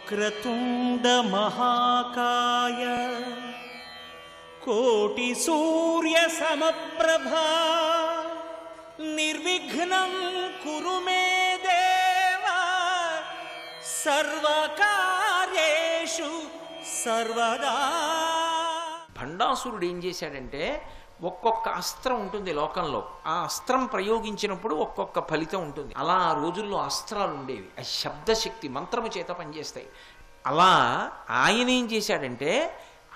వక్రతుండ మహాకాయ కోటి సూర్య సమప్రభా నిర్విఘ్నం కురు మే దేవ సర్వకార్యేషు సర్వదా. భండాసురుడు ఏం చేశాడంటే, ఒక్కొక్క అస్త్రం ఉంటుంది లోకంలో, ఆ అస్త్రం ప్రయోగించినప్పుడు ఒక్కొక్క ఫలితం ఉంటుంది. అలా ఆ రోజుల్లో అస్త్రాలు ఉండేవి, ఆ శబ్దశక్తి మంత్రము చేత పనిచేస్తాయి. అలా ఆయన ఏం చేశాడంటే,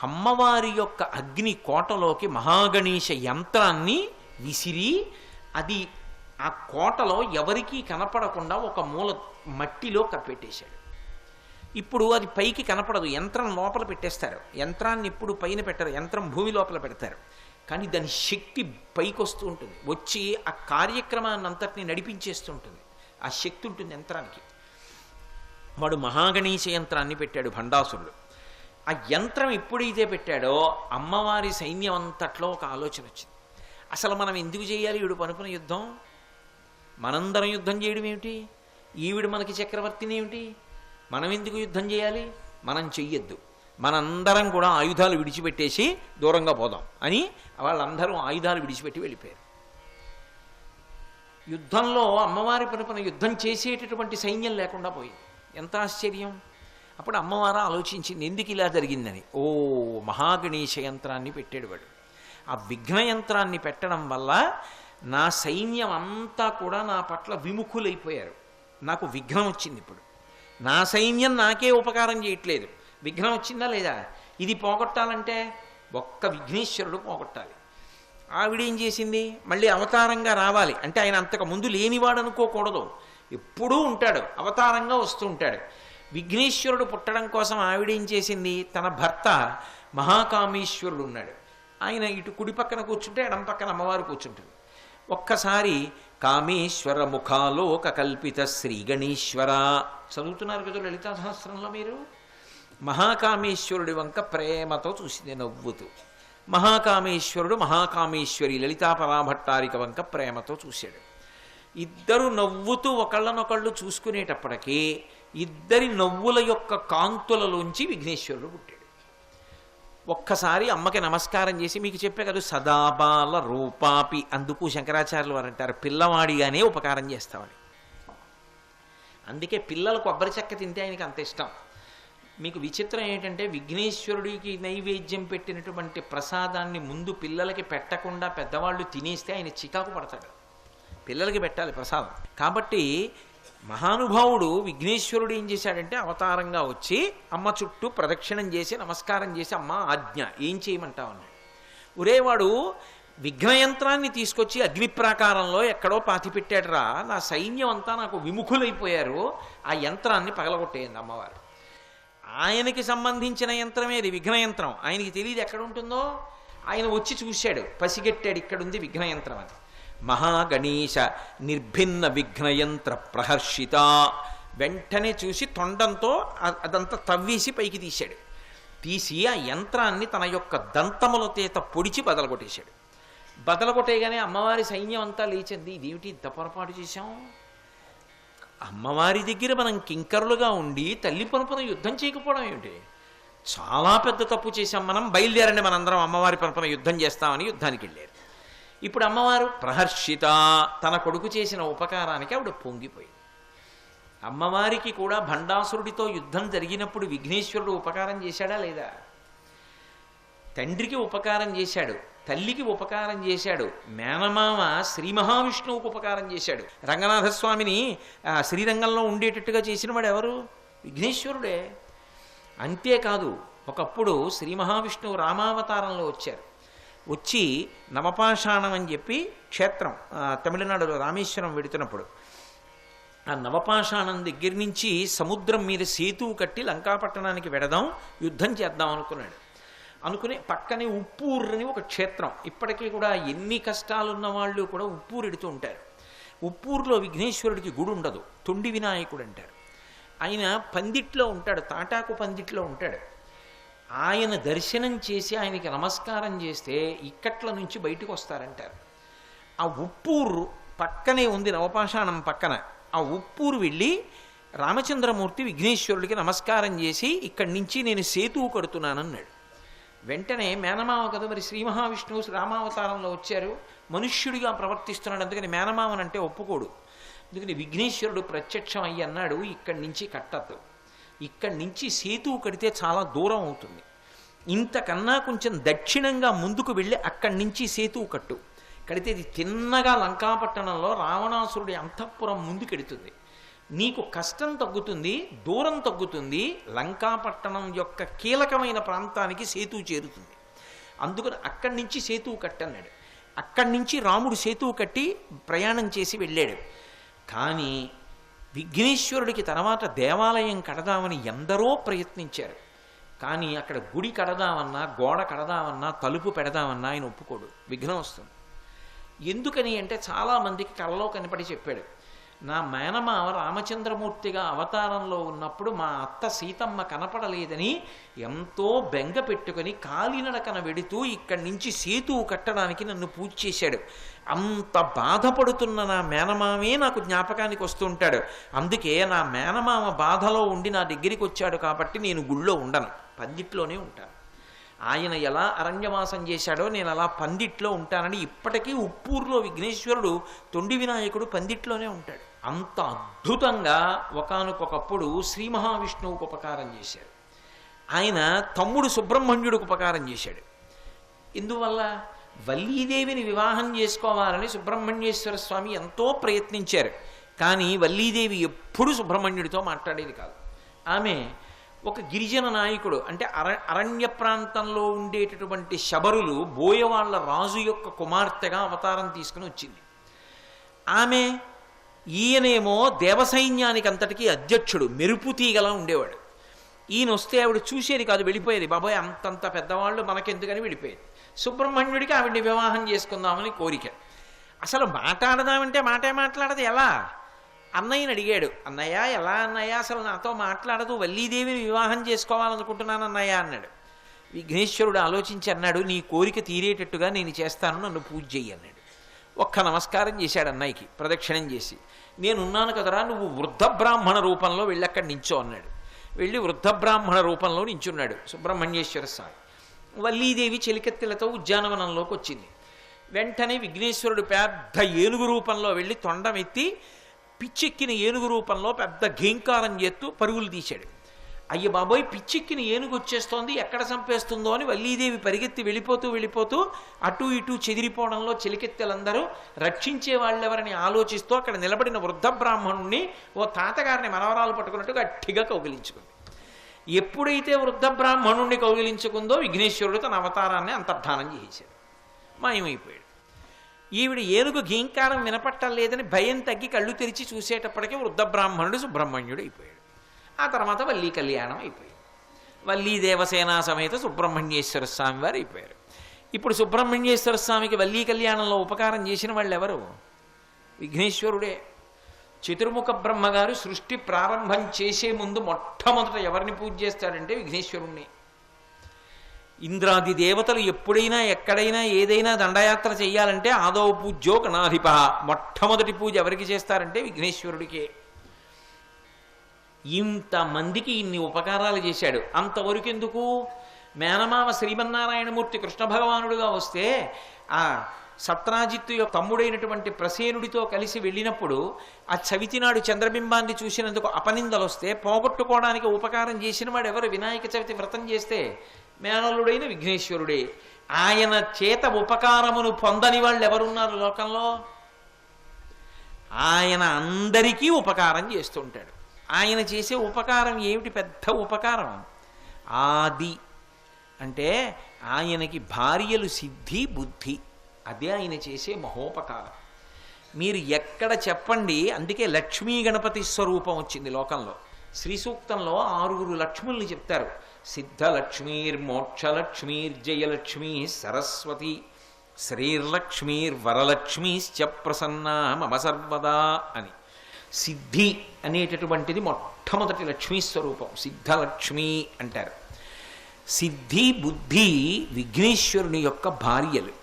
అమ్మవారి యొక్క అగ్ని కోటలోకి మహాగణేశ యంత్రాన్ని విసిరి, అది ఆ కోటలో ఎవరికీ కనపడకుండా ఒక మూల మట్టిలో కప్పెట్టేశాడు. ఇప్పుడు అది పైకి కనపడదు, యంత్రం లోపల పెట్టేస్తారు. యంత్రాన్ని ఇప్పుడు పైన పెట్టరు, యంత్రం భూమి లోపల పెడతారు. కానీ దాని శక్తి పైకి వస్తూ ఉంటుంది, వచ్చి ఆ కార్యక్రమాన్ని అంతటిని నడిపించేస్తూ ఉంటుంది. ఆ శక్తి ఉంటుంది యంత్రానికి. వాడు మహాగణేశ యంత్రాన్ని పెట్టాడు భండాసురుడు. ఆ యంత్రం ఎప్పుడైతే పెట్టాడో అమ్మవారి సైన్యం అంతట్లో ఒక ఆలోచన వచ్చింది. అసలు మనం ఎందుకు చేయాలి ఈవిడ పనుకున్న యుద్ధం? మనందరం యుద్ధం చేయడం ఏమిటి? ఈవిడ మనకి చక్రవర్తిని ఏమిటి? మనం ఎందుకు యుద్ధం చేయాలి? మనం చెయ్యొద్దు, మనందరం కూడా ఆయుధాలు విడిచిపెట్టేసి దూరంగా పోదాం అని వాళ్ళందరూ ఆయుధాలు విడిచిపెట్టి వెళ్ళిపోయారు. యుద్ధంలో అమ్మవారి పనుకున్న యుద్ధం చేసేటటువంటి సైన్యం లేకుండా పోయింది. ఎంత ఆశ్చర్యం! అప్పుడు అమ్మవారు ఆలోచించింది, ఎందుకు ఇలా జరిగిందని. ఓ, మహాగణేశ యంత్రాన్ని పెట్టాడు వాడు. ఆ విఘ్న యంత్రాన్ని పెట్టడం వల్ల నా సైన్యం అంతా కూడా నా పట్ల విముఖులైపోయారు. నాకు విఘ్నం వచ్చింది. ఇప్పుడు నా సైన్యం నాకే ఉపకారం చేయట్లేదు. విఘ్నం వచ్చిందా లేదా? ఇది పోగొట్టాలంటే ఒక్క విఘ్నేశ్వరుడు పోగొట్టాలి. ఆవిడేం చేసింది, మళ్ళీ అవతారంగా రావాలి అంటే ఆయన అంతకు ముందు లేనివాడు అనుకోకూడదు, ఎప్పుడూ ఉంటాడు, అవతారంగా వస్తూ ఉంటాడు. విఘ్నేశ్వరుడు పుట్టడం కోసం ఆవిడేం చేసింది, తన భర్త మహాకామేశ్వరుడు ఉన్నాడు, ఆయన ఇటు కుడి పక్కన కూర్చుంటే ఎడం పక్కన అమ్మవారు కూర్చుంటుంది. ఒక్కసారి కామేశ్వర ముఖాలోక కల్పిత శ్రీ గణేశ్వర చదువుతున్నారు కదా లలితా సహస్రంలో మీరు. మహాకామేశ్వరుడి వంక ప్రేమతో చూసింది నవ్వుతూ. మహాకామేశ్వరుడు మహాకామేశ్వరి లలితా పరాభట్టారిక వంక ప్రేమతో చూశాడు. ఇద్దరు నవ్వుతూ ఒకళ్ళనొకళ్ళు చూసుకునేటప్పటికీ ఇద్దరి నవ్వుల యొక్క కాంతులలోంచి విఘ్నేశ్వరుడు పుట్టాడు. ఒక్కసారి అమ్మకి నమస్కారం చేసి, మీకు చెప్పే కదా సదాబాల రూపాపి, అందుకు శంకరాచార్యులు వారు అంటారు పిల్లవాడిగానే ఉపకారం చేస్తామని. అందుకే పిల్లలు కొబ్బరి చెక్క తింటే ఆయనకి అంత ఇష్టం. మీకు విచిత్రం ఏంటంటే, విఘ్నేశ్వరుడికి నైవేద్యం పెట్టినటువంటి ప్రసాదాన్ని ముందు పిల్లలకి పెట్టకుండా పెద్దవాళ్ళు తినేస్తే ఆయన చికాకు పడతాడు. పిల్లలకి పెట్టాలి ప్రసాదం. కాబట్టి మహానుభావుడు విఘ్నేశ్వరుడు ఏం చేశాడంటే, అవతారంగా వచ్చి అమ్మ చుట్టూ ప్రదక్షిణం చేసి నమస్కారం చేసి, అమ్మ ఆజ్ఞ, ఏం చేయమంటావు అన్నాడు. ఒరేవాడు విఘ్నయంత్రాన్ని తీసుకొచ్చి అగ్నిప్రాకారంలో ఎక్కడో పాతిపెట్టాడురా, నా సైన్యం అంతా నాకు విముఖులైపోయారు, ఆ యంత్రాన్ని పగలగొట్టేయండి అమ్మవారు. ఆయనకి సంబంధించిన యంత్రమేది విఘ్నయంత్రం, ఆయనకి తెలియదు ఎక్కడ ఉంటుందో. ఆయన వచ్చి చూశాడు, పసిగట్టాడు ఇక్కడుంది విఘ్నయంత్రం అని. మహాగణేశ నిర్భిన్న విఘ్నయంత్ర ప్రహర్షిత, వెంటనే చూసి తొండంతో అదంతా తవ్వేసి పైకి తీశాడు. తీసి ఆ యంత్రాన్ని తన యొక్క దంతముల చేత పొడిచి బదలగొట్టేశాడు. బదలగొట్టేయగానే అమ్మవారి సైన్యం అంతా లేచింది. ఇదేమిటి ఇంత పొరపాటు చేశాం? అమ్మవారి దగ్గర మనం కింకరులుగా ఉండి తల్లి పనుపున యుద్ధం చేయకపోవడం ఏమిటి? చాలా పెద్ద తప్పు చేశాం మనం, బయలుదేరండి మనందరం అమ్మవారి పనుపున యుద్ధం చేస్తామని యుద్ధానికి వెళ్ళారు. ఇప్పుడు అమ్మవారు ప్రహర్షిత, తన కొడుకు చేసిన ఉపకారానికి ఆవిడ పొంగిపోయింది. అమ్మవారికి కూడా భండాసురుడితో యుద్ధం జరిగినప్పుడు విఘ్నేశ్వరుడు ఉపకారం చేశాడా లేదా? తండ్రికి ఉపకారం చేశాడు, తల్లికి ఉపకారం చేశాడు, మేనమామ శ్రీ మహావిష్ణువుకు ఉపకారం చేశాడు. రంగనాథస్వామిని శ్రీరంగంలో ఉండేటట్టుగా చేసిన వాడు ఎవరు? విఘ్నేశ్వరుడే. అంతేకాదు, ఒకప్పుడు శ్రీ మహావిష్ణువు రామావతారంలో వచ్చారు. వచ్చి నవపాషాణం అని చెప్పి క్షేత్రం తమిళనాడులో రామేశ్వరం వెడుతున్నప్పుడు ఆ నవపాషాణం దగ్గర నుంచి సముద్రం మీద సేతువు కట్టి లంకాపట్టణానికి వెడదాం, యుద్ధం చేద్దాం అనుకున్నాడు. అనుకుని పక్కనే ఉప్పూరు అని ఒక క్షేత్రం, ఇప్పటికీ కూడా ఎన్ని కష్టాలున్న వాళ్ళు కూడా ఉప్పూరు ఎడుతూ ఉంటారు. ఉప్పూరులో విఘ్నేశ్వరుడికి గుడి ఉండదు, తొండి వినాయకుడు అంటారు. ఆయన పందిట్లో ఉంటాడు, తాటాకు పందిట్లో ఉంటాడు. ఆయన దర్శనం చేసి ఆయనకి నమస్కారం చేస్తే ఇక్కట్ల నుంచి బయటకు వస్తారంటారు. ఆ ఉప్పూరు పక్కనే ఉంది, నవపాషాణం పక్కన. ఆ ఉప్పూరు వెళ్ళి రామచంద్రమూర్తి విఘ్నేశ్వరుడికి నమస్కారం చేసి ఇక్కడి నుంచి నేను సేతువు కడుతున్నానన్నాడు. వెంటనే మేనమామ కదా మరి శ్రీ మహావిష్ణువు రామావతారంలో వచ్చారు, మనుష్యుడిగా ప్రవర్తిస్తున్నాడు, అందుకని మేనమామనంటే ఒప్పుకోడు. అందుకని విఘ్నేశ్వరుడు ప్రత్యక్షం అయ్యి అన్నాడు, ఇక్కడి నుంచి కట్టద్దు, ఇక్కడి నుంచి సేతువు కడితే చాలా దూరం అవుతుంది, ఇంతకన్నా కొంచెం దక్షిణంగా ముందుకు వెళ్ళి అక్కడి నుంచి సేతువు కట్టు, కడితే ఇది తిన్నగా లంకాపట్టణంలో రావణాసురుడి అంతఃపురం ముందుకెడుతుంది, నీకు కష్టం తగ్గుతుంది, దూరం తగ్గుతుంది, లంకాపట్టణం యొక్క కీలకమైన ప్రాంతానికి సేతువు చేరుతుంది, అందుకని అక్కడి నుంచి సేతువు కట్టన్నాడు. అక్కడి నుంచి రాముడు సేతువు కట్టి ప్రయాణం చేసి వెళ్ళాడు. కానీ విఘ్నేశ్వరుడికి తర్వాత దేవాలయం కడదామని ఎందరో ప్రయత్నించారు. కానీ అక్కడ గుడి కడదామన్నా, గోడ కడదామన్నా, తలుపు పెడదామన్నా ఆయన ఒప్పుకోడు, విఘ్నం వస్తుంది. ఎందుకని అంటే చాలామందికి కలలో కనపడి చెప్పాడు, నా మేనమామ రామచంద్రమూర్తిగా అవతారంలో ఉన్నప్పుడు మా అత్త సీతమ్మ కనపడలేదని ఎంతో బెంగ పెట్టుకొని కాలినడకన వెడుతూ ఇక్కడి నుంచి సేతువు కట్టడానికి నన్ను పూజ చేశాడు. అంత బాధపడుతున్న నా మేనమామే నాకు జ్ఞాపకానికి వస్తుంటాడు. అందుకే నా మేనమామ బాధలో ఉండి నా దగ్గరికి వచ్చాడు కాబట్టి నేను గుళ్ళో ఉండను, పందిట్లోనే ఉంటాను. ఆయన ఎలా అరణ్యవాసం చేశాడో నేను అలా పందిట్లో ఉంటానని ఇప్పటికీ ఉప్పూరులో విఘ్నేశ్వరుడు, తొండి వినాయకుడు పందిట్లోనే ఉంటాడు. అంత అద్భుతంగా ఒకానొకప్పుడు శ్రీ మహావిష్ణువుకు ఉపకారం చేశాడు. ఆయన తమ్ముడు సుబ్రహ్మణ్యుడికి ఉపకారం చేశాడు. ఇందువల్ల వల్లీదేవిని వివాహం చేసుకోవాలని సుబ్రహ్మణ్యేశ్వర స్వామి ఎంతో ప్రయత్నించారు. కానీ వల్లీదేవి ఎప్పుడూ సుబ్రహ్మణ్యుడితో మాట్లాడేది కాదు. ఆమె ఒక గిరిజన నాయకుడు, అంటే అరణ్య ప్రాంతంలో ఉండేటటువంటి శబరులు బోయవాళ్ల రాజు యొక్క కుమార్తెగా అవతారం తీసుకుని వచ్చింది. ఆమె ఈయనేమో దేవసైన్యానికి అంతటికీ అధ్యక్షుడు, మెరుపు తీగలా ఉండేవాడు. ఈయన వస్తే ఆవిడ చూసేది కాదు, వెళ్ళిపోయేది. బాబాయ్ అంతంత పెద్దవాళ్ళు మనకెందుకని వెళ్ళిపోయేది. సుబ్రహ్మణ్యుడికి ఆవిడ్ని వివాహం చేసుకుందామని కోరిక. అసలు మాట్లాడదామంటే మాటే మాట్లాడదు. ఎలా? అన్నయ్యని అడిగాడు, అన్నయ్య ఎలా అన్నయ్య, అసలు నాతో మాట్లాడదు, వల్లీదేవిని వివాహం చేసుకోవాలనుకుంటున్నాను అన్నయ్య అన్నాడు. విఘ్నేశ్వరుడు ఆలోచించి అన్నాడు, నీ కోరిక తీరేటట్టుగా నేను చేస్తాను, నన్ను పూజ చెయ్యి అన్నాడు. ఒక్క నమస్కారం చేశాడు అన్నయ్యకి, ప్రదక్షిణం చేసి, నేనున్నాను కదరా, నువ్వు వృద్ధ బ్రాహ్మణ రూపంలో వెళ్ళి అక్కడ నించో అన్నాడు. వెళ్ళి వృద్ధ బ్రాహ్మణ రూపంలో నించున్నాడు సుబ్రహ్మణ్యేశ్వర స్వామి. వల్లీదేవి చెలికెత్తెలతో ఉద్యానవనంలోకి వచ్చింది. వెంటనే విఘ్నేశ్వరుడు పెద్ద ఏనుగు రూపంలో వెళ్ళి తొండమెత్తి పిచ్చెక్కిన ఏనుగు రూపంలో పెద్ద ఘీంకారం చేస్తూ పరుగులు తీశాడు. అయ్య బాబోయ్, పిచ్చెక్కిన ఏనుగు వచ్చేస్తోంది, ఎక్కడ చంపేస్తుందో అని వల్లీదేవి పరిగెత్తి వెళ్ళిపోతూ అటు ఇటు చెదిరిపోవడంలో చెలికెత్తెలందరూ రక్షించే వాళ్ళెవరని ఆలోచిస్తూ అక్కడ నిలబడిన వృద్ధ బ్రాహ్మణుణ్ణి ఓ తాతగారిని మనవరాలు పట్టుకున్నట్టు గట్టిగా కౌగిలించుకుంది. ఎప్పుడైతే వృద్ధ బ్రాహ్మణుణ్ణి కౌగిలించుకుందో విఘ్నేశ్వరుడు తన అవతారాన్ని అంతర్ధానం చేశాడు, మాయమైపోయాడు. ఈవిడ ఏనుగు ఘీంకారం వినపట్టలేదని భయం తగ్గి కళ్ళు తెరిచి చూసేటప్పటికీ వృద్ధ బ్రాహ్మణుడు సుబ్రహ్మణ్యుడు అయిపోయాడు. ఆ తర్వాత వల్లీ కళ్యాణం అయిపోయింది. వల్లీ దేవసేన సమేత సుబ్రహ్మణ్యేశ్వర స్వామి వారు అయిపోయారు. ఇప్పుడు సుబ్రహ్మణ్యేశ్వర స్వామికి వల్లీ కళ్యాణంలో ఉపకారం చేసిన వాళ్ళు ఎవరు? విఘ్నేశ్వరుడే. చతుర్ముఖ బ్రహ్మగారు సృష్టి ప్రారంభం చేసే ముందు మొట్టమొదట ఎవరిని పూజ చేస్తాడంటే విఘ్నేశ్వరుణ్ణి. ఇంద్రాది దేవతలు ఎప్పుడైనా ఎక్కడైనా ఏదైనా దండయాత్ర చెయ్యాలంటే ఆదో పూజ్యో గణాధిప, మొట్టమొదటి పూజ ఎవరికి చేస్తారంటే విఘ్నేశ్వరుడికే. ఇంతమందికి ఇన్ని ఉపకారాలు చేశాడు. అంతవరకు ఎందుకు? మేనమామ శ్రీమన్నారాయణమూర్తి కృష్ణ భగవానుడుగా వస్తే ఆ సత్రాజిత్తు యొక్క తమ్ముడైనటువంటి ప్రసేనుడితో కలిసి వెళ్ళినప్పుడు ఆ చవితినాడు చంద్రబింబాన్ని చూసినందుకు అపనిందలు వస్తే పోగొట్టుకోవడానికి ఉపకారం చేసిన వాడు ఎవరు? వినాయక చవితి వ్రతం చేస్తే మేనల్లుడైన విఘ్నేశ్వరుడే. ఆయన చేత ఉపకారమును పొందని వాళ్ళు ఎవరున్నారు లోకంలో? ఆయన అందరికీ ఉపకారం చేస్తుంటాడు. ఆయన చేసే ఉపకారం ఏమిటి? పెద్ద ఉపకారం. ఆది అంటే ఆయనకి భార్యలు సిద్ధి బుద్ధి, అదే ఆయన చేసే మహోపకారం. మీరు ఎక్కడ చెప్పండి, అందుకే లక్ష్మీ గణపతి స్వరూపం వచ్చింది లోకంలో. శ్రీ సూక్తంలో 6 లక్ష్ముల్ని చెప్తారు. సిద్ధలక్ష్మీర్మోక్షలక్ష్మీర్జయలక్ష్మీ సరస్వతి శ్రీర్లక్ష్మీర్వరలక్ష్మీశ్చ ప్రసన్నా మమ సర్వదా అని. సిద్ధి అనేటటువంటిది మొట్టమొదటి లక్ష్మీ స్వరూపం, సిద్ధలక్ష్మి అంటారు. సిద్ధి బుద్ధి విఘ్నేశ్వరుని యొక్క భార్యలు.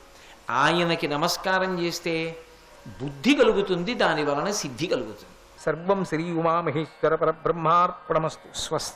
ఆయనకి నమస్కారం చేస్తే బుద్ధి కలుగుతుంది, దాని వలన సిద్ధి కలుగుతుంది. సర్వం శ్రీ ఉమామహేశ్వర పరబ్రహ్మార్పణమస్తు. స్వస్తి.